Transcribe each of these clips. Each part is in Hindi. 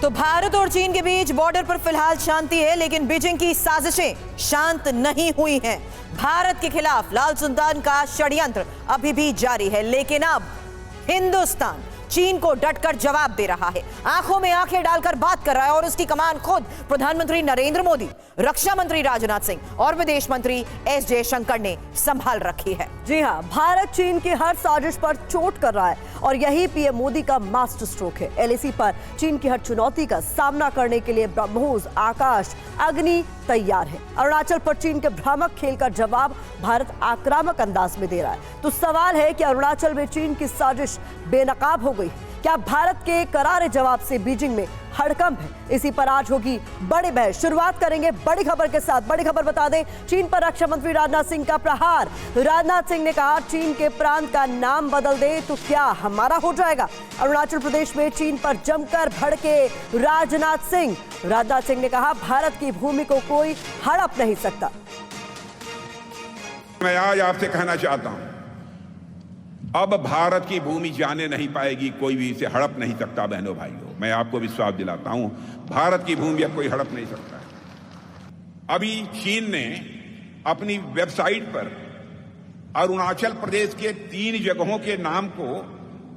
तो भारत और चीन के बीच बॉर्डर पर फिलहाल शांति है, लेकिन बीजिंग की साजिशें शांत नहीं हुई हैं। भारत के खिलाफ लाल सुल्तान का षड्यंत्र अभी भी जारी है, लेकिन अब हिंदुस्तान चीन को डटकर जवाब दे रहा है, आंखों में आंखें डालकर बात कर रहा है और उसकी कमान खुद प्रधानमंत्री नरेंद्र मोदी, रक्षा मंत्री राजनाथ सिंह और विदेश मंत्री एस जयशंकर ने संभाल रखी है। जी हां, भारत चीन की हर साजिश पर चोट कर रहा है और यही पीएम मोदी का मास्टर स्ट्रोक है। एलएसी पर चीन की हर चुनौती का सामना करने के लिए ब्रह्मोस, आकाश, अग्नि तैयार है। अरुणाचल पर चीन के भ्रामक खेल का जवाब भारत आक्रामक अंदाज में दे रहा है। तो सवाल है कि अरुणाचल में चीन की साजिश बेनकाब हो गई, क्या भारत के करारे जवाब से बीजिंग में हड़कंप है? इसी पर आज होगी बड़ी बहस। शुरुआत करेंगे बड़ी खबर के साथ। बड़ी खबर बता दें, चीन पर रक्षा मंत्री राजनाथ सिंह का प्रहार। राजनाथ सिंह ने कहा, चीन के प्रांत का नाम बदल दे तो क्या हमारा हो जाएगा? अरुणाचल प्रदेश में चीन पर जमकर भड़के राजनाथ सिंह। राजनाथ सिंह ने कहा, भारत की भूमि को कोई हड़प नहीं सकता। मैं आज आपसे कहना चाहता हूं, अब भारत की भूमि जाने नहीं पाएगी, कोई भी इसे हड़प नहीं सकता। बहनों भाइयों, मैं आपको विश्वास दिलाता हूं, भारत की भूमि अब कोई हड़प नहीं सकता है। अभी चीन ने अपनी वेबसाइट पर अरुणाचल प्रदेश के 3 जगहों के नाम को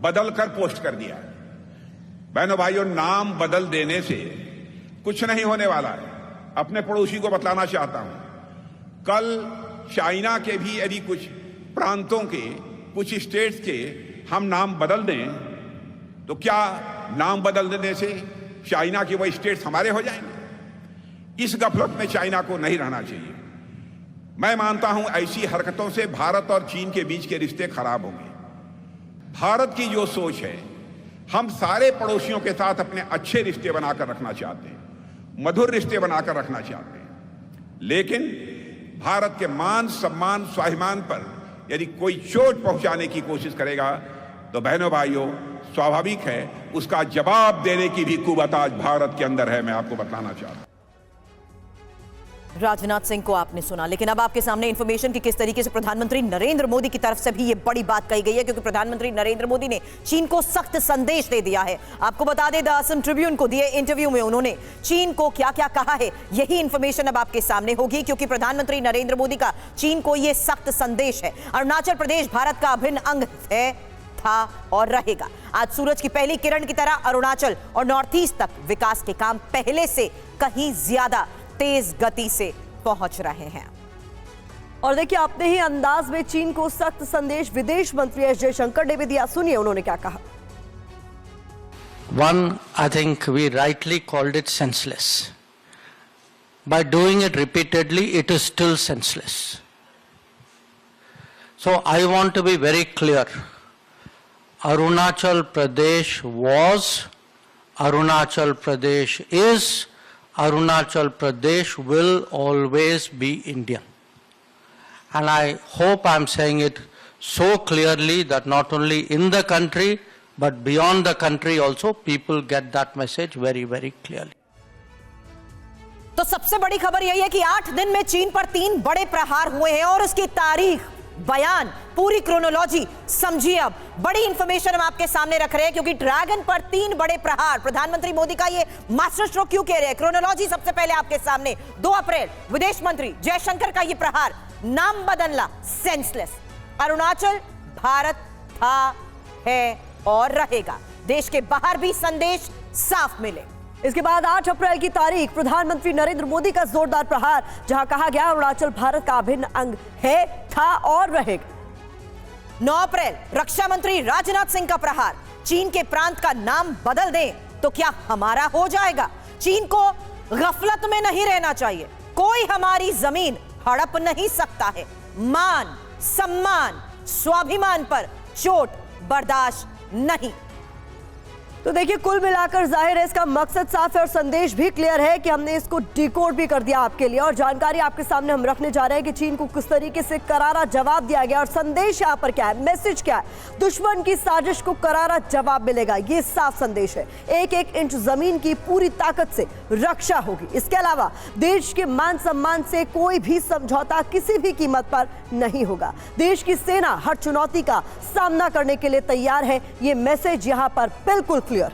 बदलकर पोस्ट कर दिया है। बहनों भाइयों, नाम बदल देने से कुछ नहीं होने वाला है। अपने पड़ोसी को बतलाना चाहता हूं, कल चाइना के भी यदि कुछ प्रांतों के, कुछ स्टेट्स के हम नाम बदल दें तो क्या नाम बदल देने से चाइना के वो स्टेट्स हमारे हो जाएंगे? इस गफलत में चाइना को नहीं रहना चाहिए। मैं मानता हूं ऐसी हरकतों से भारत और चीन के बीच के रिश्ते खराब होंगे। भारत की जो सोच है, हम सारे पड़ोसियों के साथ अपने अच्छे रिश्ते बनाकर रखना चाहते हैं, मधुर रिश्ते बनाकर रखना चाहते हैं, लेकिन भारत के मान, सम्मान, स्वाभिमान पर यदि कोई चोट पहुंचाने की कोशिश करेगा तो बहनों भाइयों, स्वाभाविक है उसका जवाब देने की भी कुवत आज भारत के अंदर है। मैं आपको बताना चाहता हूं। राजनाथ सिंह को आपने सुना, लेकिन अब आपके सामने इंफॉर्मेशन कि किस तरीके से प्रधानमंत्री नरेंद्र मोदी की तरफ से भी ये बड़ी बात कही गई है, क्योंकि प्रधानमंत्री नरेंद्र मोदी ने चीन को सख्त संदेश दे दिया है। आपको बता दें, द असम ट्रिब्यून को दिए इंटरव्यू में उन्होंने चीन को क्या क्या कहा है, यही इंफॉर्मेशन अब आपके सामने होगी, क्योंकि प्रधानमंत्री नरेंद्र मोदी का चीन को यह सख्त संदेश है। अरुणाचल प्रदेश भारत का अभिन्न अंग है, था और रहेगा। आज सूरज की पहली किरण की तरह अरुणाचल और नॉर्थ ईस्ट तक विकास के काम पहले से कहीं ज्यादा तेज गति से पहुंच रहे हैं। और देखिए, अपने ही अंदाज में चीन को सख्त संदेश विदेश मंत्री एस जयशंकर ने भी दिया। सुनिए उन्होंने क्या कहा। One, I think we rightly called it senseless. By doing it repeatedly, it is still senseless. So I want to be very clear. Arunachal Pradesh was, Arunachal Pradesh is, Arunachal Pradesh will always be Indian. And I hope I'm saying it so clearly that not only in the country, but beyond the country also, people get that message very, very clearly. तो सबसे बड़ी खबर यही है कि 8 दिन में चीन पर 3 बड़े प्रहार हुए हैं और उसकी तारीख, बयान, पूरी क्रोनोलॉजी समझिए। अब बड़ी इंफॉर्मेशन हम आपके सामने रख रहे हैं, क्योंकि ड्रैगन पर 3 बड़े प्रहार, प्रधानमंत्री मोदी का ये मास्टर स्ट्रोक क्यों कह रहे हैं? क्रोनोलॉजी सबसे पहले आपके सामने। 2 अप्रैल विदेश मंत्री जयशंकर का ये प्रहार, नाम बदलना, सेंसलेस। अरुणाचल भारत था, है और रहेगा। देश के बाहर भी संदेश साफ मिले। इसके बाद 8 अप्रैल की तारीख, प्रधानमंत्री नरेंद्र मोदी का जोरदार प्रहार, जहां कहा गया अरुणाचल भारत का अभिन्न अंग है, था और रहेगा। 9 अप्रैल रक्षा मंत्री राजनाथ सिंह का प्रहार, चीन के प्रांत का नाम बदल दें तो क्या हमारा हो जाएगा? चीन को गफलत में नहीं रहना चाहिए, कोई हमारी जमीन हड़प नहीं सकता है। मान, सम्मान, स्वाभिमान पर चोट बर्दाश्त नहीं। तो देखिए, कुल मिलाकर जाहिर है इसका मकसद साफ है और संदेश भी क्लियर है कि हमने इसको डिकोड भी कर दिया आपके लिए, और जानकारी आपके सामने हम रखने जा रहे हैं कि चीन को किस तरीके से करारा जवाब दिया गया और संदेश यहाँ पर क्या है, मैसेज क्या है। दुश्मन की साजिश को करारा जवाब मिलेगा, ये साफ संदेश है। 1-1 इंच जमीन की पूरी ताकत से रक्षा होगी। इसके अलावा देश के मान सम्मान से कोई भी समझौता किसी भी कीमत पर नहीं होगा। देश की सेना हर चुनौती का सामना करने के लिए तैयार है। ये मैसेज यहाँ पर बिल्कुल क्लियर।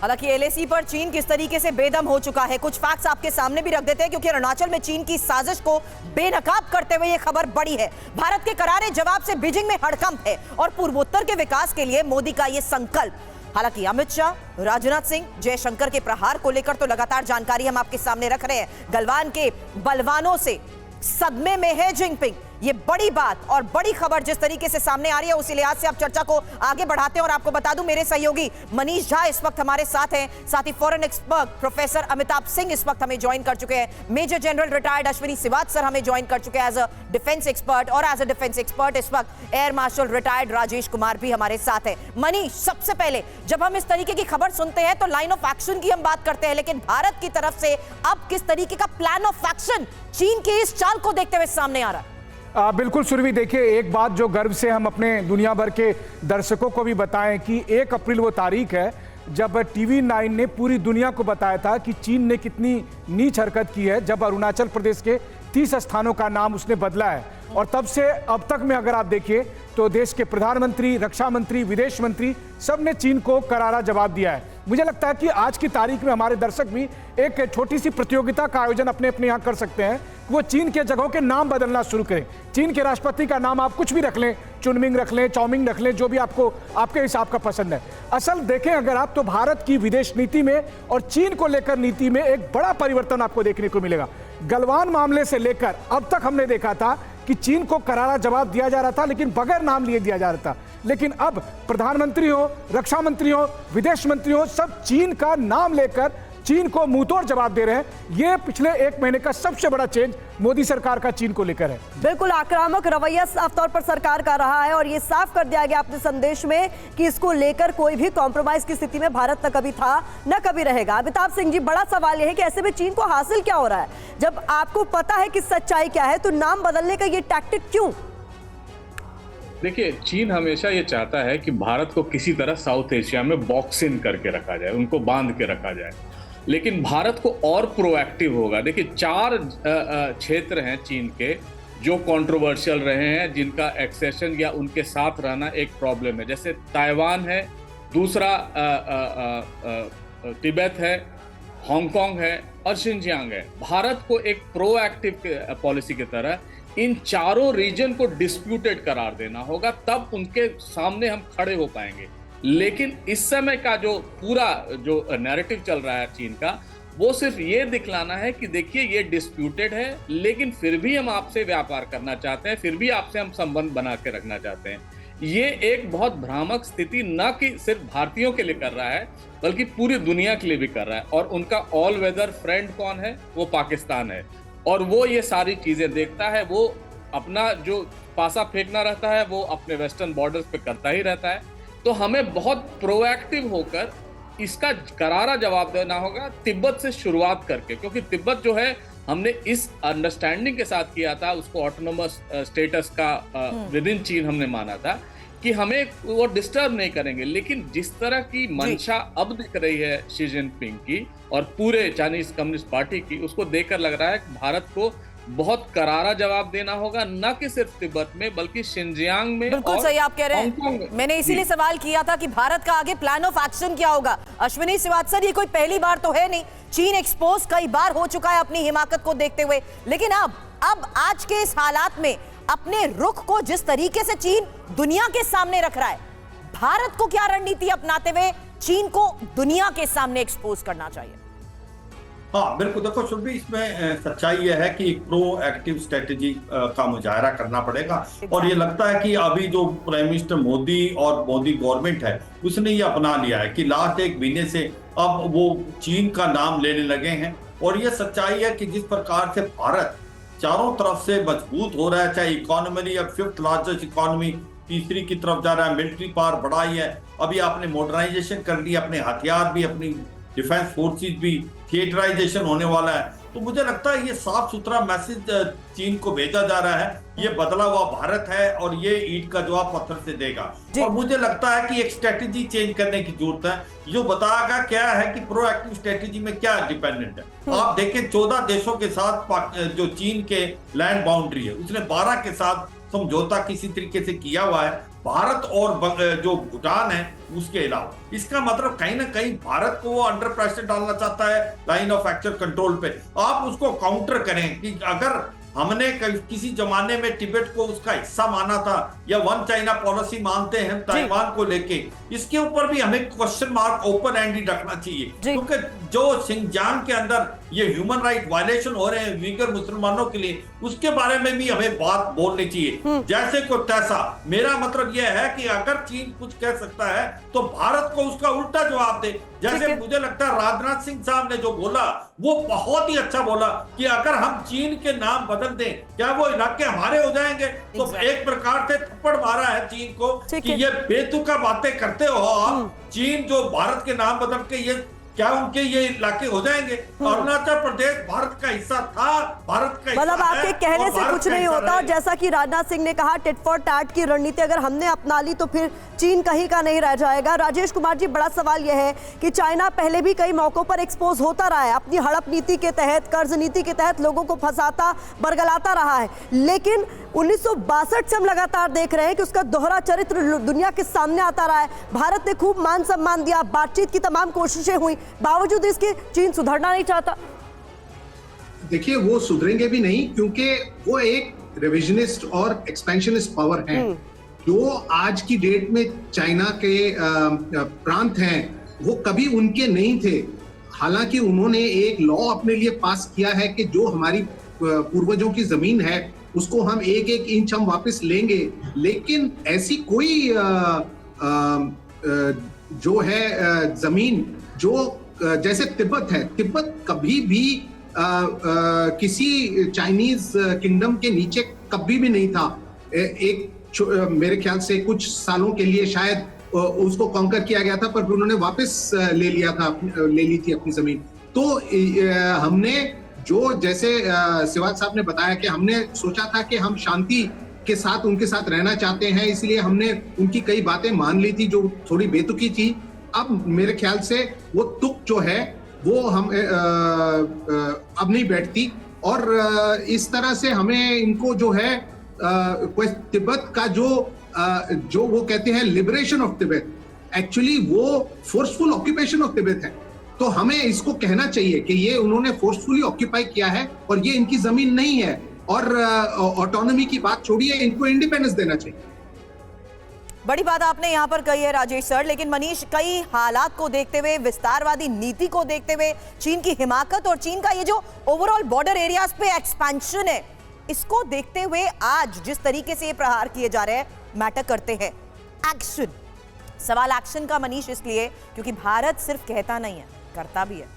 हालांकि एलएसी पर चीन किस तरीके से बेदम हो चुका है, कुछ फैक्ट्स आपके सामने भी रख देते हैं, क्योंकि अरुणाचल में चीन की साजिश को बेनकाब करते हुए यह खबर बड़ी है। भारत के करारे जवाब से बीजिंग में हड़कंप है और पूर्वोत्तर के विकास के लिए मोदी का यह संकल्प। हालांकि अमित शाह, राजनाथ सिंह, जयशंकर के प्रहार को लेकर तो लगातार जानकारी हम आपके सामने रख रहे हैं। गलवान के बलवानों से सदमे में है जिनपिंग, ये बड़ी बात और बड़ी खबर जिस तरीके से सामने आ रही है, उसी लिहाज से आप चर्चा को आगे बढ़ाते हैं। और आपको बता दूं, मेरे सहयोगी मनीष झा इस वक्त हमारे साथ हैं, साथ ही foreign expert professor Amitabh Singh इस वक्त हमें ज्वाइन कर चुके हैं। Major general retired Ashwini Srivastava हमें ज्वाइन कर चुके हैं एज अ डिफेंस एक्सपर्ट, और एज अ डिफेंस एक्सपर्ट इस वक्त air marshal retired Rajesh Kumar भी हमारे साथ है। मनीष, सबसे पहले जब हम इस तरीके की खबर सुनते हैं तो लाइन ऑफ एक्शन की हम बात करते हैं, लेकिन भारत की तरफ से अब किस तरीके का प्लान ऑफ एक्शन चीन की इस चाल को देखते हुए सामने आ रहा है? बिल्कुल सुरभि, देखिए एक बात जो गर्व से हम अपने दुनिया भर के दर्शकों को भी बताएं कि 1 अप्रैल वो तारीख है जब TV9 ने पूरी दुनिया को बताया था कि चीन ने कितनी नीच हरकत की है, जब अरुणाचल प्रदेश के 30 स्थानों का नाम उसने बदला है। और तब से अब तक में अगर आप देखिए तो देश के प्रधानमंत्री, रक्षा मंत्री, विदेश मंत्री सब ने चीन को करारा जवाब दिया है। मुझे लगता है कि आज की तारीख में हमारे दर्शक भी एक छोटी सी प्रतियोगिता का आयोजन अपने अपने यहाँ कर सकते हैं, वो चीन के जगहों के नाम बदलना शुरू करें। चीन के राष्ट्रपति का नाम आप कुछ भी रख लें, चुनमिंग रख लें, चाउमिंग रख लें, जो भी आपको आपके हिसाब का पसंद है। असल देखें अगर आप तो भारत की विदेश नीति में और चीन को लेकर नीति में एक बड़ा परिवर्तन आपको देखने को मिलेगा। गलवान मामले से लेकर अब तक हमने देखा था कि चीन को करारा जवाब दिया जा रहा था, लेकिन बगैर नाम लिए दिया जा रहा था। लेकिन अब प्रधानमंत्री हो, रक्षा मंत्री हो, विदेश मंत्री हो, सब चीन का नाम लेकर चीन को मुंहतोड़ जवाब दे रहे हैं। ये पिछले 1 महीने का सबसे बड़ा चेंज मोदी सरकार का चीन को लेकर है। बिल्कुल आक्रामक रवैया साफ तौर पर सरकार का रहा है और ये साफ कर दिया गया अपने संदेश में कि इसको लेकर कोई भी कॉम्प्रोमाइज की स्थिति में भारत न कभी था न कभी रहेगा। अमिताभ सिंह जी, बड़ा सवाल यह है कि ऐसे में चीन को हासिल क्या हो रहा है? जब आपको पता है कि सच्चाई क्या है तो नाम बदलने का ये टैक्टिक क्यों? देखिए, चीन हमेशा ये चाहता है कि भारत को किसी तरह साउथ एशिया में बॉक्स इन करके रखा जाए, उनको बांध के रखा जाए। लेकिन भारत को और प्रोएक्टिव होगा। देखिए, 4 क्षेत्र हैं चीन के जो कंट्रोवर्शियल रहे हैं, जिनका एक्सेशन या उनके साथ रहना एक प्रॉब्लम है। जैसे ताइवान है, दूसरा तिब्बत है, हांगकांग है और शिनजियांग है। भारत को एक प्रोएक्टिव पॉलिसी की तरह इन चारों रीजन को डिस्प्यूटेड करार देना होगा, तब उनके सामने हम खड़े हो पाएंगे। लेकिन इस समय का जो पूरा जो नैरेटिव चल रहा है चीन का, वो सिर्फ ये दिखलाना है कि देखिए ये डिस्प्यूटेड है, लेकिन फिर भी हम आपसे व्यापार करना चाहते हैं, फिर भी आपसे हम संबंध बना के रखना चाहते हैं। ये एक बहुत भ्रामक स्थिति न कि सिर्फ भारतीयों के लिए कर रहा है, बल्कि पूरी दुनिया के लिए भी कर रहा है। और उनका ऑल वेदर फ्रेंड कौन है? वो पाकिस्तान है। और वो ये सारी चीजें देखता है, वो अपना जो पासा फेंकना रहता है वो अपने वेस्टर्न बॉर्डर्स पे करता ही रहता है। तो हमें बहुत प्रोएक्टिव होकर इसका करारा जवाब देना होगा, तिब्बत से शुरुआत करके, क्योंकि तिब्बत जो है हमने इस अंडरस्टैंडिंग के साथ किया था, उसको ऑटोनोमस स्टेटस का विद इन चीन हमने माना था कि हमें वो डिस्टर्ब नहीं करेंगे। लेकिन जिस तरह की मंशा अब दिख रही है शी जिनपिंग की और पूरे चाइनीज कम्युनिस्ट पार्टी की, उसको देखकर लग रहा है कि भारत को बहुत करारा जवाब देना होगा, न कि सिर्फ तिब्बत में बल्कि शिनजियांग में। बिल्कुल सही आप कह रहे हैं। मैंने इसीलिए सवाल किया था कि भारत का आगे प्लान ऑफ एक्शन क्या होगा। अश्विनी श्रीवास्तव, ये कोई पहली बार तो है नहीं, चीन एक्सपोज कई बार हो चुका है अपनी हिमाकत को देखते हुए, लेकिन अब आज के इस हालात में अपने रुख को जिस तरीके से चीन दुनिया के सामने रख रहा है, भारत को क्या रणनीति अपनाते हुए चीन को दुनिया के सामने एक्सपोज करना चाहिए? हाँ बिल्कुल, देखो शुभ, इसमें सच्चाई यह है कि प्रोएक्टिव स्ट्रेटेजी का मुजाहरा करना पड़ेगा। और ये लगता है कि अभी जो प्राइम मिनिस्टर मोदी और मोदी गवर्नमेंट है उसने ये अपना लिया है कि लास्ट 1 महीने से अब वो चीन का नाम लेने लगे हैं। और ये सच्चाई है कि जिस प्रकार से भारत चारों तरफ से मजबूत हो रहा है, चाहे इकोनॉमी, अब 5th लार्जेस्ट इकोनॉमी, तीसरी की तरफ जा रहा है, मिलिट्री पावर बढ़ाई है, अभी आपने मॉडर्नाइजेशन कर लिया, अपने हथियार भी, अपनी डिफेंस फोर्सेस भी, थिएटराइजेशन होने वाला है। तो मुझे लगता है ये साफ सुथरा मैसेज चीन को भेजा जा रहा है, ये बदला हुआ भारत है और ये ईंट का जवाब पत्थर से देगा। और मुझे लगता है कि एक स्ट्रेटेजी चेंज करने की जरूरत है जो बताएगा क्या है कि प्रोएक्टिव स्ट्रेटेजी में क्या डिपेंडेंट है। आप देखें 14 देशों के साथ जो चीन के लैंड बाउंड्री है, उसने 12 के साथ समझौता किसी तरीके से किया हुआ है। भारत और जो भूटान है उसके अलावा। इसका मतलब कहीं ना कहीं भारत को वो अंडर प्रेशर डालना चाहता है लाइन ऑफ एक्चुअल कंट्रोल पे। आप उसको काउंटर करें कि अगर हमने किसी जमाने में तिब्बत को उसका हिस्सा माना था या वन चाइना पॉलिसी मानते हैं ताइवान को लेके, इसके ऊपर भी हमें क्वेश्चन मार्क ओपन एंडेड रखना चाहिए, क्योंकि जो शिनजांग के अंदर ये ह्यूमन राइट वायलेशन हो रहे हैं वीगर मुसलमानों के लिए, उसके बारे में भी हमें बात बोलनी चाहिए जैसे को तैसा। मेरा मतलब यह है कि अगर चीन कुछ कह सकता है तो भारत को उसका उल्टा जवाब दे। जैसे मुझे लगता है राजनाथ सिंह साहब ने जो बोला वो बहुत ही अच्छा बोला कि अगर हम चीन के नाम बदल दें क्या वो इलाके हमारे हो जाएंगे। तो एक प्रकार से थप्पड़ मारा है चीन को कि ये बेतुका बातें करते हो आप, चीन जो भारत के नाम बदल के ये क्या उनके ये इलाके हो जाएंगे। अरुणाचल प्रदेश भारत का हिस्सा था, भारत का मतलब आपके कहने से कुछ नहीं होता। और जैसा कि राजनाथ सिंह ने कहा, टिट फॉर टैट की रणनीति अगर हमने अपना ली तो फिर चीन कहीं का नहीं रह जाएगा। राजेश कुमार जी, बड़ा सवाल यह है कि चाइना पहले भी कई मौकों पर एक्सपोज होता रहा है, अपनी हड़प नीति के तहत, कर्ज नीति के तहत लोगों को फंसाता बरगलाता रहा है, लेकिन 1962 से हम लगातार देख रहे हैं कि उसका दोहरा चरित्र दुनिया के सामने आता रहा है। भारत ने खूब मान सम्मान दिया, बातचीत की तमाम कोशिशें हुई, बावजूद इसके चीन सुधरना नहीं चाहता। देखिए, वो सुधरेंगे भी नहीं, क्योंकि वो एक रिविजनिस्ट और एक्सपेंशनिस्ट पावर है। जो आज की डेट में चाइना के प्रांत हैं वो कभी उनके नहीं थे। हालांकि उन्होंने एक लॉ अपने लिए पास किया है कि जो हमारी पूर्वजों की जमीन है उसको हम एक एक इंच हम वापस लेंगे, लेकिन ऐसी कोई जो है जमीन जो जैसे तिब्बत है, तिब्बत कभी भी किसी चाइनीज किंगडम के नीचे कभी भी नहीं था। मेरे ख्याल से कुछ सालों के लिए शायद उसको कॉन्कर किया गया था, पर उन्होंने वापस ले ली थी अपनी जमीन। तो हमने जो जैसे सिवाज साहब ने बताया कि हमने सोचा था कि हम शांति के साथ उनके साथ रहना चाहते हैं, इसलिए हमने उनकी कई बातें मान ली थी जो थोड़ी बेतुकी थी। अब मेरे ख्याल से वो तुक जो है वो हम अब नहीं बैठती, और इस तरह से हमें इनको जो है तिब्बत का जो वो कहते हैं लिबरेशन ऑफ तिब्बत, एक्चुअली वो फोर्सफुल ऑक्यूपेशन ऑफ तिब्बत है। तो हमें इसको कहना चाहिए कि ये उन्होंने फोर्सफुली ऑक्यूपाई किया है और ये इनकी जमीन नहीं है, और ऑटोनॉमी की बात छोड़िए, इनको इंडिपेंडेंस देना चाहिए। बड़ी बात आपने यहाँ पर कही है राजेश सर, लेकिन मनीष, कई हालात को देखते हुए, विस्तारवादी नीति को देखते हुए, चीन की हिमाकत और चीन का ये जो ओवरऑल बॉर्डर एरियाज पे एक्सपेंशन है, इसको देखते हुए आज जिस तरीके से ये प्रहार किए जा रहे हैं, मैटर करते हैं। एक्शन, सवाल एक्शन का मनीष इसलिए क्योंकि भारत सिर्फ कहता नहीं है, करता भी है।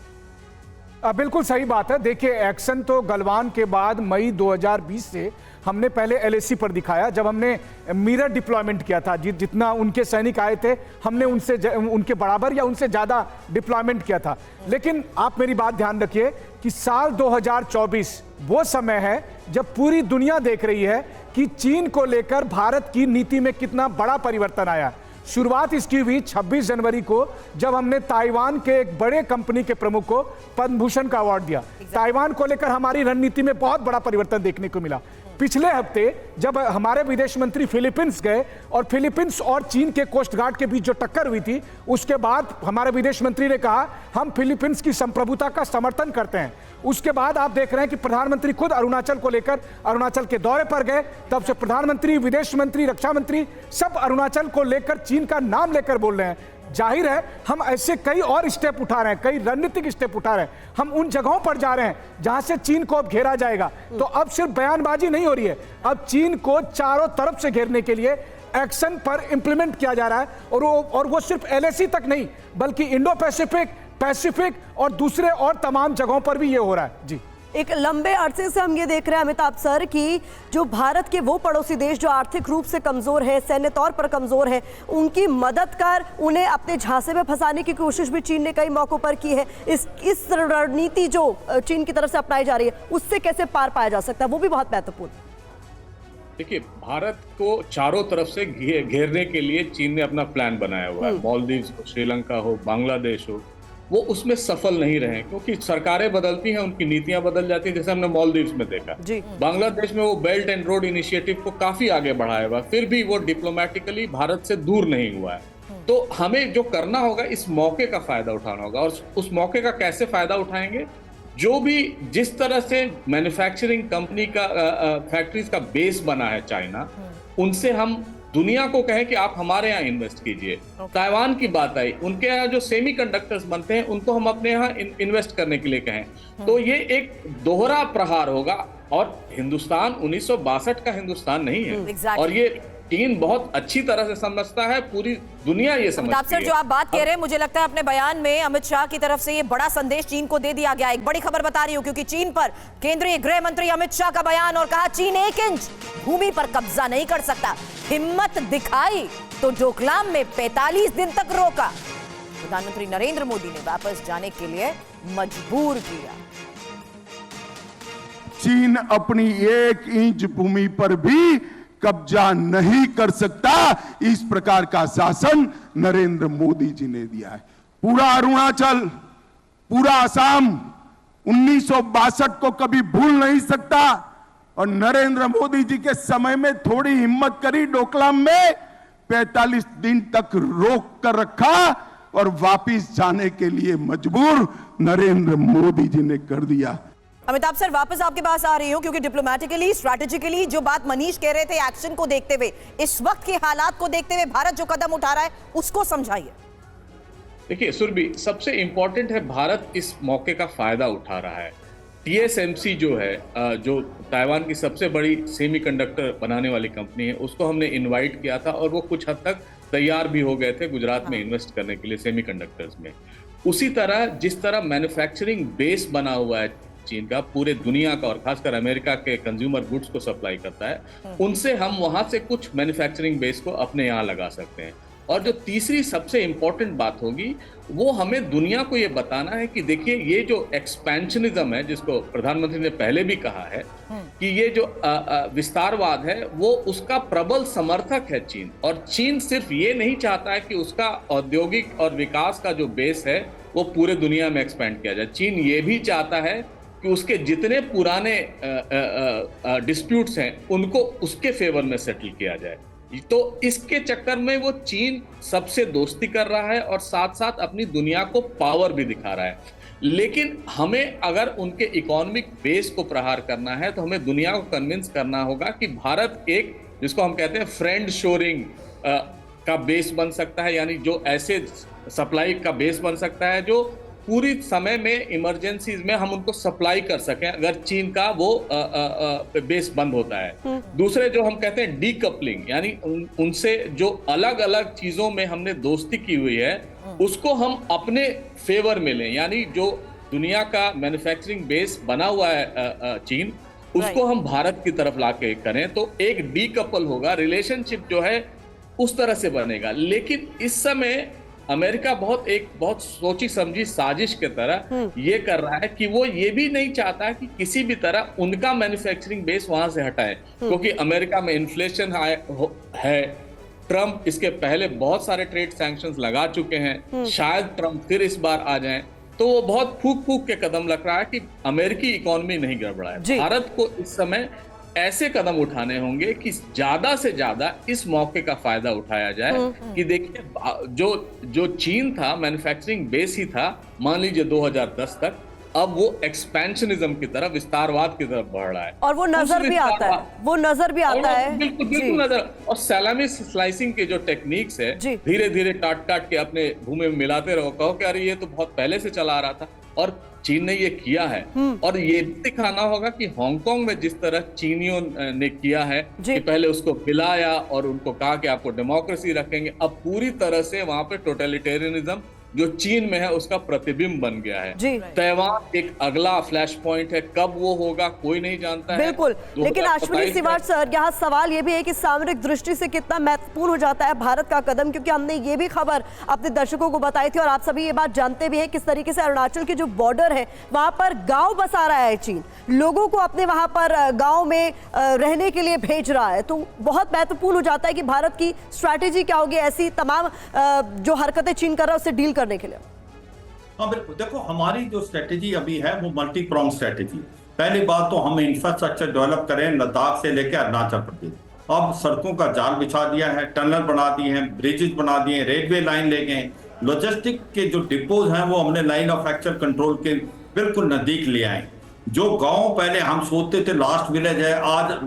बिल्कुल सही बात है। देखिए, एक्शन तो गलवान के बाद मई 2020 से हमने पहले एलएसी पर दिखाया, जब हमने मिरर डिप्लॉयमेंट किया था। जितना उनके सैनिक आए थे हमने उनके बराबर या उनसे ज़्यादा डिप्लॉयमेंट किया था। लेकिन आप मेरी बात ध्यान रखिए कि साल 2024 वो समय है जब पूरी दुनिया देख रही है कि चीन को लेकर भारत की नीति में कितना बड़ा परिवर्तन आया। शुरुआत इसकी हुई 26 जनवरी को, जब हमने ताइवान के एक बड़े कंपनी के प्रमुख को पद्म भूषण का अवार्ड दिया। ताइवान को लेकर हमारी रणनीति में बहुत बड़ा परिवर्तन देखने को मिला। पिछले हफ्ते जब हमारे विदेश मंत्री फिलीपींस गए और फिलीपींस और चीन के कोस्ट गार्ड के बीच जो टक्कर हुई थी, उसके बाद हमारे विदेश मंत्री ने कहा हम फिलीपींस की संप्रभुता का समर्थन करते हैं। उसके बाद आप देख रहे हैं कि प्रधानमंत्री खुद अरुणाचल को लेकर अरुणाचल के दौरे पर गए। तब से प्रधानमंत्री, विदेश मंत्री, रक्षा मंत्री सब अरुणाचल को लेकर, चीन का नाम लेकर बोल रहे हैं। जाहिर है हम ऐसे कई और स्टेप उठा रहे हैं, कई रणनीतिक स्टेप उठा रहे हैं। हम उन जगहों पर जा रहे हैं जहां से चीन को अब घेरा जाएगा। तो अब सिर्फ बयानबाजी नहीं हो रही है, अब चीन को चारों तरफ से घेरने के लिए एक्शन पर इंप्लीमेंट किया जा रहा है। और वो सिर्फ एलएसी तक नहीं, बल्कि इंडो पैसिफिक और दूसरे और तमाम जगहों पर भी ये हो रहा है। जी, एक लंबे अरसे से हम ये देख रहे हैं अमिताभ सर कि जो भारत के वो पड़ोसी देश जो आर्थिक रूप से कमजोर है, सैन्य तौर पर कमजोर है, उनकी मदद कर उन्हें अपने झांसे में फंसाने की कोशिश भी चीन ने कई मौकों पर की है। इस रणनीति जो चीन की तरफ से अपनाई जा रही है, उससे कैसे पार पाया जा सकता है, वो भी बहुत महत्वपूर्ण। देखिए, भारत को चारों तरफ से घेरने के लिए चीन ने अपना प्लान बनाया हुआ है। मालदीव्स हो, श्रीलंका हो, बांग्लादेश हो, वो उसमें सफल नहीं रहे, क्योंकि सरकारें बदलती हैं, उनकी नीतियां बदल जाती हैं। जैसे हमने मालदीव्स में देखा, जी। बांग्लादेश में वो बेल्ट एंड रोड इनिशिएटिव को काफी आगे बढ़ाया हुआ, फिर भी वो डिप्लोमेटिकली भारत से दूर नहीं हुआ है। तो हमें जो करना होगा, इस मौके का फायदा उठाना होगा। और उस मौके का कैसे फायदा उठाएंगे? जो भी जिस तरह से मैन्युफैक्चरिंग कंपनी का फैक्ट्रीज का बेस बना है चाइना, उनसे हम दुनिया को कहें कि आप हमारे यहाँ इन्वेस्ट कीजिए। ताइवान की बात आई, उनके यहाँ जो सेमीकंडक्टर्स बनते हैं उनको हम अपने यहाँ इन्वेस्ट करने के लिए कहें, तो ये एक दोहरा प्रहार होगा। और हिंदुस्तान 1962 का हिंदुस्तान नहीं है। Exactly. और ये चीन बहुत अच्छी तरह से समझता है, पूरी दुनिया ये समझती है। जो आप बात कह रहे हैं, मुझे लगता है अपने बयान में अमित शाह की तरफ से ये बड़ा संदेश चीन को दे दिया गया। एक बड़ी खबर बता रही हूं, क्योंकि चीन पर केंद्रीय गृह मंत्री अमित शाह का बयान, और कहा चीन 1 इंच भूमि पर कब्जा नहीं कर सकता। हिम्मत दिखाई तो डोकलाम में 45 दिन तक रोका। प्रधानमंत्री नरेंद्र मोदी ने वापस जाने के लिए मजबूर किया। चीन अपनी 1 इंच भूमि पर भी कब्जा नहीं कर सकता। इस प्रकार का शासन नरेंद्र मोदी जी ने दिया है। पूरा अरुणाचल, पूरा असम 1962 को कभी भूल नहीं सकता। और नरेंद्र मोदी जी के समय में थोड़ी हिम्मत करी, डोकलाम में 45 दिन तक रोक कर रखा और वापिस जाने के लिए मजबूर नरेंद्र मोदी जी ने कर दिया। अमिताभ सर, वापस आपके पास आ रही हूं, क्योंकि डिप्लोमेटिकली, स्ट्रैटेजिकली जो बात मनीष कह रहे थे, एक्शन को देखते हुए, इस वक्त के हालात को देखते हुए भारत जो कदम उठा रहा है उसको समझाइए। देखिए सुरभि, सबसे इंपॉर्टेंट है भारत इस मौके का फायदा उठा रहा है। TSMC जो है, जो ताइवान की सबसे बड़ी सेमीकंडक्टर बनाने वाली कंपनी है, उसको हमने इनवाइट किया था और वो कुछ हद तक तैयार भी हो गए थे गुजरात में इन्वेस्ट करने के लिए सेमीकंडक्टर्स में। उसी तरह जिस तरह मैन्युफैक्चरिंग बेस बना हुआ है चीन का, पूरे दुनिया का, और खासकर अमेरिका के कंज्यूमर गुड्स को सप्लाई करता है, उनसे हम वहां से कुछ मैन्युफैक्चरिंग बेस को अपने यहाँ लगा सकते हैं। और जो तीसरी सबसे इंपॉर्टेंट बात होगी, वो हमें दुनिया को ये बताना है कि देखिए, ये जो एक्सपेंशनिज्म है, जिसको प्रधानमंत्री ने पहले भी कहा है कि ये जो विस्तारवाद है, वो उसका प्रबल समर्थक है चीन। और चीन सिर्फ ये नहीं चाहता है कि उसका औद्योगिक और विकास का जो बेस है वो पूरे दुनिया में एक्सपेंड किया जाए। चीन ये भी चाहता है कि उसके जितने पुराने डिस्प्यूट्स हैं उनको उसके फेवर में सेटल किया जाए। तो इसके चक्कर में वो चीन सबसे दोस्ती कर रहा है और साथ साथ अपनी दुनिया को पावर भी दिखा रहा है। लेकिन हमें अगर उनके इकोनॉमिक बेस को प्रहार करना है, तो हमें दुनिया को कन्विंस करना होगा कि भारत एक, जिसको हम कहते हैं फ्रेंड शोरिंग का बेस बन सकता है, यानी जो ऐसे सप्लाई का बेस बन सकता है जो पूरी समय में इमरजेंसीज में हम उनको सप्लाई कर सकें, अगर चीन का वो बेस बंद होता है। दूसरे जो हम कहते हैं डीकपलिंग, यानी उनसे जो अलग अलग चीजों में हमने दोस्ती की हुई है उसको हम अपने फेवर में लें, यानी जो दुनिया का मैन्युफैक्चरिंग बेस बना हुआ है चीन, उसको हम भारत की तरफ लाके करें, तो एक डीकपल होगा, रिलेशनशिप जो है उस तरह से बनेगा। लेकिन इस समय अमेरिका बहुत सोची समझी साजिश के तरह ये कर रहा है कि वो ये भी नहीं चाहता कि किसी भी तरह उनका मैन्युफैक्चरिंग बेस वहां से हटाए, क्योंकि अमेरिका में इन्फ्लेशन है। ट्रंप इसके पहले बहुत सारे ट्रेड सैंक्शंस लगा चुके हैं, शायद ट्रंप फिर इस बार आ जाएं, तो वो बहुत फूक के कदम लग रहा है कि अमेरिकी इकोनॉमी नहीं गड़बड़ाए। भारत को इस समय ऐसे कदम उठाने होंगे कि ज्यादा से ज्यादा इस मौके का फायदा उठाया जाए कि देखिए, जो चीन था मैन्युफैक्चरिंग बेस ही था, मान लीजिए 2010 तक, अब वो एक्सपेंशनिज्म की तरफ, विस्तारवाद की तरफ बढ़ रहा है। और वो नजर भी आता है, बिल्कुल नजर। और सैलामी स्लाइसिंग के जो टेक्निक्स है, धीरे धीरे काट के अपने भूमि में मिलाते रहो, कहो कि अरे ये तो बहुत पहले से चला आ रहा था, और चीन ने ये किया है। और ये दिखाना होगा कि हांगकांग में जिस तरह चीनियों ने किया है कि पहले उसको पिलाया और उनको कहा कि आपको डेमोक्रेसी रखेंगे, अब पूरी तरह से वहां पे टोटलिटेरियनिज्म जो चीन में है उसका प्रतिबिंब बन गया है। ताइवान एक अगला फ्लैश पॉइंट है, कब वो होगा कोई नहीं जानता है। बिल्कुल, लेकिन अश्विनी सिवाट सर, यहाँ सवाल ये भी है कि सामरिक दृष्टि से कितना महत्वपूर्ण हो जाता है भारत का कदम, क्योंकि हमने ये भी खबर अपने दर्शकों को बताई थी और आप सभी ये बात जानते भी हैं किस तरीके से अरुणाचल के जो बॉर्डर है वहां पर गाँव बसा रहा है चीन, लोगों को अपने वहां पर गाँव में रहने के लिए भेज रहा है। तो बहुत महत्वपूर्ण हो जाता है कि भारत की स्ट्रैटेजी क्या होगी ऐसी तमाम जो हरकतें चीन कर रहा है उससे डील करने के लिए। हाँ बिल्कुल, देखो हमारी जो स्ट्रेटेजी अभी है वो मल्टी प्रोंग स्ट्रेटेजी। पहली बात तो हम इंफ्रास्ट्रक्चर डेवलप करें लद्दाख से लेकर अरुणाचल प्रदेश। अब सड़कों का जाल बिछा दिया है, टनल बना दिए हैं, ब्रिजेज बना दिए हैं, रेलवे लाइन ले गए, लॉजिस्टिक के जो डिपोज हैं वो हमने लाइन ऑफ एक्चुअल कंट्रोल के बिल्कुल नजदीक ले आए। जो गांव पहले हम सोचते थे लास्ट विलेज है, आज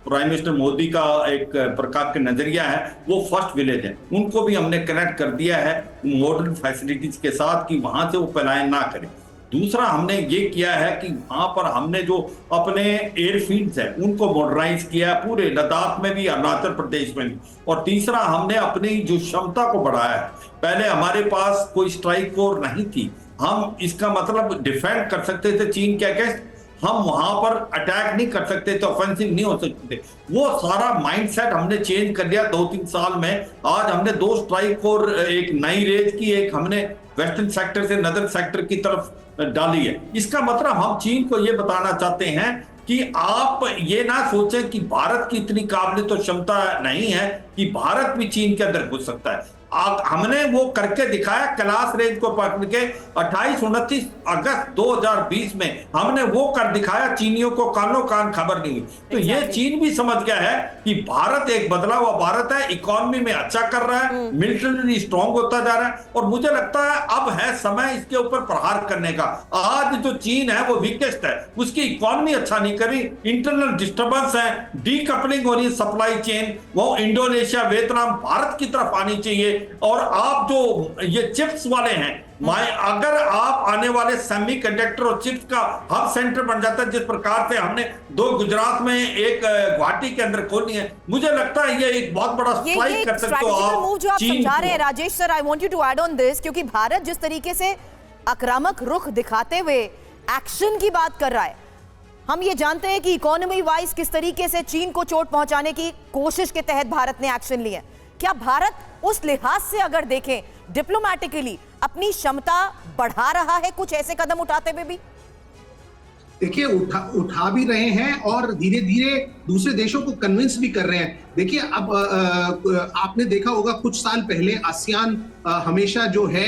प्राइम मिनिस्टर मोदी का एक प्रकार का नजरिया है वो फर्स्ट विलेज है, उनको भी हमने कनेक्ट कर दिया है मॉडर्न फैसिलिटीज के साथ कि वहां से वो पलायन ना करें। दूसरा हमने ये किया है कि वहां पर हमने जो अपने एयरफील्ड्स है उनको मॉडर्नाइज किया है, पूरे लद्दाख में भी अरुणाचल प्रदेश में भी। और तीसरा हमने अपनी जो क्षमता को बढ़ाया है, पहले हमारे पास कोई स्ट्राइक फोर्स नहीं थी, हम इसका मतलब डिफेंड कर सकते थे चीन के अगेंस्ट, हम वहां पर अटैक नहीं कर सकते थे, ऑफेंसिव नहीं हो सकते थे। वो सारा माइंडसेट हमने चेंज कर लिया 2-3 साल में। आज हमने 2 स्ट्राइक और एक नई रेंज की, एक हमने वेस्टर्न सेक्टर से नदर सेक्टर की तरफ डाली है। इसका मतलब हम चीन को ये बताना चाहते हैं कि आप ये ना सोचें कि भारत की इतनी काबिलियत और क्षमता नहीं है कि भारत भी चीन के अंदर घुस सकता है। हमने वो करके दिखाया, कैलाश रेंज को पकड़ के 28-29 अगस्त 2020 में हमने वो कर दिखाया, चीनियों को कानो कान खबर नहीं हुई। तो ये चीन भी समझ गया है कि भारत एक बदला हुआ भारत है, इकोनॉमी में अच्छा कर रहा है, मिलिटरी स्ट्रॉन्ग होता जा रहा है, और मुझे लगता है अब है समय इसके ऊपर प्रहार करने का। आज जो चीन है वो वीकेस्ट है, उसकी इकोनॉमी अच्छा नहीं करी, इंटरनल डिस्टर्बेंस है, डीकपलिंग हो रही है सप्लाई चेन, वो इंडोनेशिया वियतनाम भारत की तरफ आनी चाहिए। और आप जो ये चिप्स वाले हैं, अगर आप आने वाले सेमीकंडक्टर और चिप्स का हब सेंटर बन जाता है, जिस प्रकार से हमने 2 गुजरात में, एक गुवाहाटी के अंदर खोलनी है, मुझे लगता है ये एक बहुत बड़ा स्ट्राइक कर सकते हो आप। मूव जो आप समझा रहे हैं Rajesh sir, I want you to add on this, क्योंकि भारत जिस तरीके से आक्रामक रुख दिखाते हुए एक्शन की बात कर रहा है, हम ये जानते हैं कि इकोनॉमी वाइज किस तरीके से चीन को चोट पहुंचाने की कोशिश के तहत भारत ने एक्शन लिया। क्या भारत उस लिहाज से अगर देखें डिप्लोमैटिकली अपनी क्षमता बढ़ा रहा है कुछ ऐसे कदम उठाते हुए भी? देखिए उठा भी रहे हैं और धीरे धीरे दूसरे देशों को कन्विंस भी कर रहे हैं। देखिए अब आपने देखा होगा कुछ साल पहले आसियान हमेशा जो है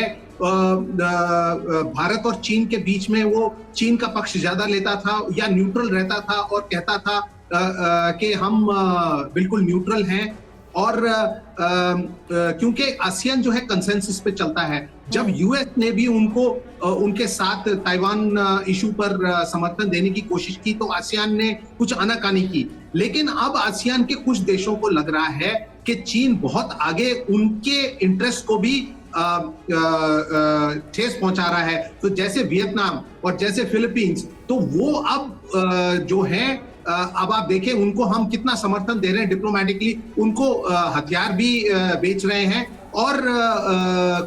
भारत और चीन के बीच में वो चीन का पक्ष ज्यादा लेता था या न्यूट्रल रहता था और कहता था कि हम बिल्कुल न्यूट्रल हैं। और क्योंकि आसियान जो है कंसेंसस पे चलता है, जब यूएस ने भी उनको उनके साथ ताइवान इशू पर समर्थन देने की कोशिश की तो आसियान ने कुछ आनाकानी की। लेकिन अब आसियान के कुछ देशों को लग रहा है कि चीन बहुत आगे उनके इंटरेस्ट को भी ठेस पहुंचा रहा है। तो जैसे वियतनाम और जैसे फिलीपींस, तो वो अब जो है अब आप देखें उनको हम कितना समर्थन दे रहे हैं डिप्लोमेटिकली, उनको हथियार भी बेच रहे हैं। और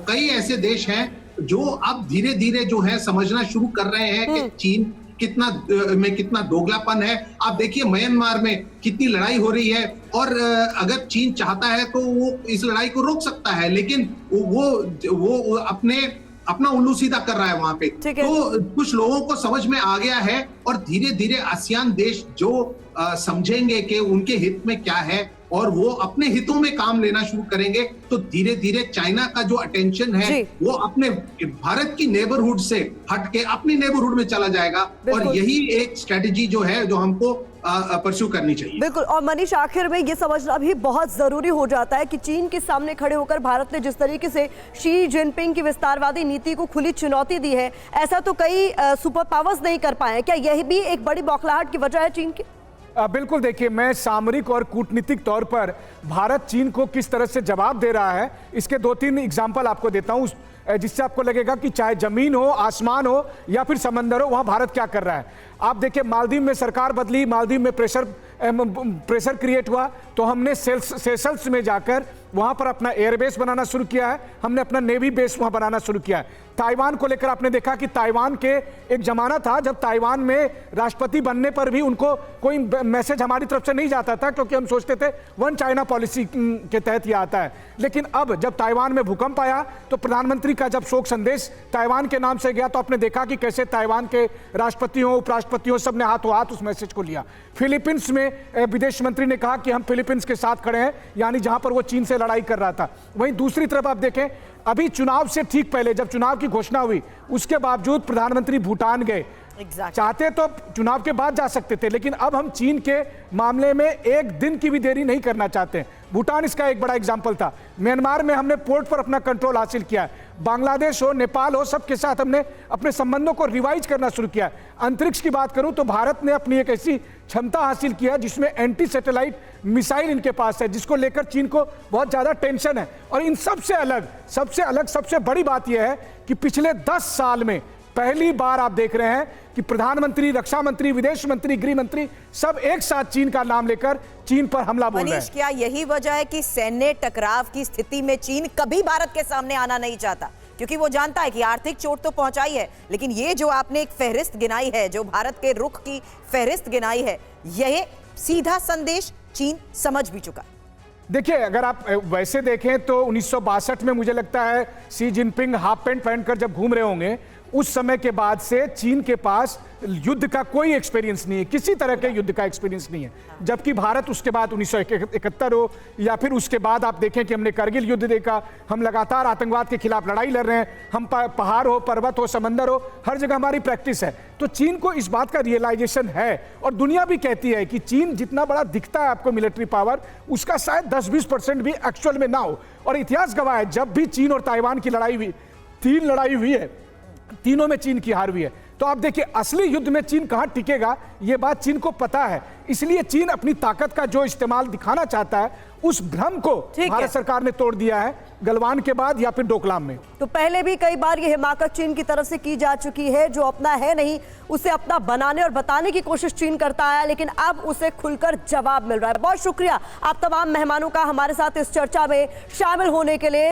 कई ऐसे देश हैं जो अब धीरे धीरे जो है समझना शुरू कर रहे हैं कि चीन कितना दोगलापन है। आप देखिए म्यांमार में कितनी लड़ाई हो रही है और अगर चीन चाहता है तो वो इस लड़ाई को रोक सकता है, लेकिन वो अपना उल्लू सीधा कर रहा है वहां पे। तो कुछ लोगों को समझ में आ गया है और धीरे धीरे आसियान देश जो समझेंगे कि उनके हित में क्या है और वो अपने हितों में काम लेना शुरू करेंगे, तो धीरे धीरे चाइना का जो अटेंशन है वो अपने भारत की नेबरहुड से हट के अपनी नेबरहुड में चला जाएगा। और यही एक स्ट्रेटेजी जो है जो हमको परस्यू करनी चाहिए। बिल्कुल। और मनीष, आखिर में ये समझना भी बहुत जरूरी हो जाता है कि चीन के सामने खड़े होकर भारत ने जिस तरीके से शी जिनपिंग की विस्तारवादी नीति को खुली चुनौती दी है, ऐसा तो कई सुपर पावर्स नहीं कर पाए। क्या यही भी एक बड़ी बौखलाहट की वजह है चीन की? बिल्कुल। देखिए, मैं सामरिक और कूटनीतिक तौर पर भारत चीन को किस तरह से जवाब दे रहा है इसके 2-3 एग्जाम्पल आपको देता हूं, जिससे आपको लगेगा कि चाहे जमीन हो, आसमान हो या फिर समंदर हो, वहां भारत क्या कर रहा है। आप देखिए, मालदीव में सरकार बदली, मालदीव में प्रेशर क्रिएट हुआ, तो हमने सेशल्स में जाकर वहां पर अपना एयरबेस बनाना शुरू किया है, हमने अपना नेवी बेस वहां बनाना शुरू किया है। ताइवान को लेकर आपने देखा कि ताइवान के एक जमाना था जब ताइवान में राष्ट्रपति बनने पर भी उनको कोई मैसेज हमारी तरफ से नहीं जाता था, क्योंकि हम सोचते थे वन चाइना पॉलिसी के तहत ये आता है। लेकिन अब जब ताइवान में भूकंप आया तो प्रधानमंत्री का जब शोक संदेश ताइवान के नाम से गया, तो आपने देखा कि कैसे ताइवान के राष्ट्रपतियों, उपराष्ट्रपतियों सबने हाथों हाथ उस मैसेज को लिया। फिलीपींस में विदेश मंत्री ने कहा कि हम फिलीपींस के साथ खड़े हैं, यानी जहां पर वो चीन से लड़ाई कर रहा था। वहीं दूसरी तरफ आप देखें, अभी चुनाव से ठीक पहले जब चुनाव की घोषणा हुई उसके बावजूद प्रधानमंत्री भूटान गए। चाहते तो चुनाव के बाद जा सकते थे, लेकिन अब हम चीन के मामले में एक दिन की भी देरी नहीं करना चाहते हैं। भूटान इसका एक बड़ा एग्जाम्पल था। म्यांमार में हमने पोर्ट पर अपना कंट्रोल हासिल किया है। बांग्लादेश हो, नेपाल हो, सबके साथ हमने अपने संबंधों को रिवाइज करना शुरू किया। अंतरिक्ष की बात करूं तो भारत ने अपनी एक ऐसी क्षमता हासिल किया जिसमें एंटी सैटेलाइट मिसाइल इनके पास है, जिसको लेकर चीन को बहुत ज्यादा टेंशन है। और इन सबसे बड़ी बात यह है कि पिछले 10 साल में पहली बार आप देख रहे हैं कि प्रधानमंत्री, रक्षा मंत्री, विदेश मंत्री, गृह मंत्री सब एक साथ चीन का नाम लेकर चीन पर हमला बोल रहे हैं। मनीष, क्या यही वजह है कि सैन्य टकराव की स्थिति में चीन कभी भारत के सामने आना नहीं चाहता, क्योंकि वो जानता है कि आर्थिक चोट तो पहुंचाई है, लेकिन ये जो आपने एक फहरिस्त गिनाई है, जो भारत के रुख की फहरिस्त गिनाई है, यह सीधा संदेश चीन समझ भी चुका। देखिए, अगर आप वैसे देखें तो 1962 में मुझे लगता है शी जिनपिंग हाफ पैंट पहनकर जब घूम रहे होंगे, उस समय के बाद से चीन के पास युद्ध का कोई एक्सपीरियंस नहीं है, किसी तरह के युद्ध का एक्सपीरियंस नहीं है। जबकि भारत उसके बाद 1971 हो या फिर उसके बाद आप देखें कि हमने करगिल युद्ध देखा, हम लगातार आतंकवाद के खिलाफ लड़ाई लड़ रहे हैं। हम पहाड़ हो, पर्वत हो, समंदर हो, हर जगह हमारी प्रैक्टिस है। तो चीन को इस बात का रियलाइजेशन है, और दुनिया भी कहती है कि चीन जितना बड़ा दिखता है आपको मिलिट्री पावर, उसका शायद 10-20% भी एक्चुअल में ना हो। और इतिहास गवाह है, जब भी चीन और ताइवान की लड़ाई हुई, 3 लड़ाई हुई है, तीनों में चीन की हार हुई है। तो आप देखिए, असली युद्ध में चीन कहां टिकेगा ये बात चीन को पता है। इसलिए चीन अपनी ताकत का जो इस्तेमाल दिखाना चाहता है, उस भ्रम को भारत सरकार ने तोड़ दिया है, गलवान के बाद या फिर डोकलाम में। तो पहले भी कई बार ये हिमाकत चीन की तरफ से की जा चुकी है, जो अपना है नहीं उसे अपना बनाने और बताने की कोशिश चीन करता है, लेकिन अब उसे खुलकर जवाब मिल रहा है। बहुत शुक्रिया आप तमाम मेहमानों का हमारे साथ इस चर्चा में शामिल होने के लिए।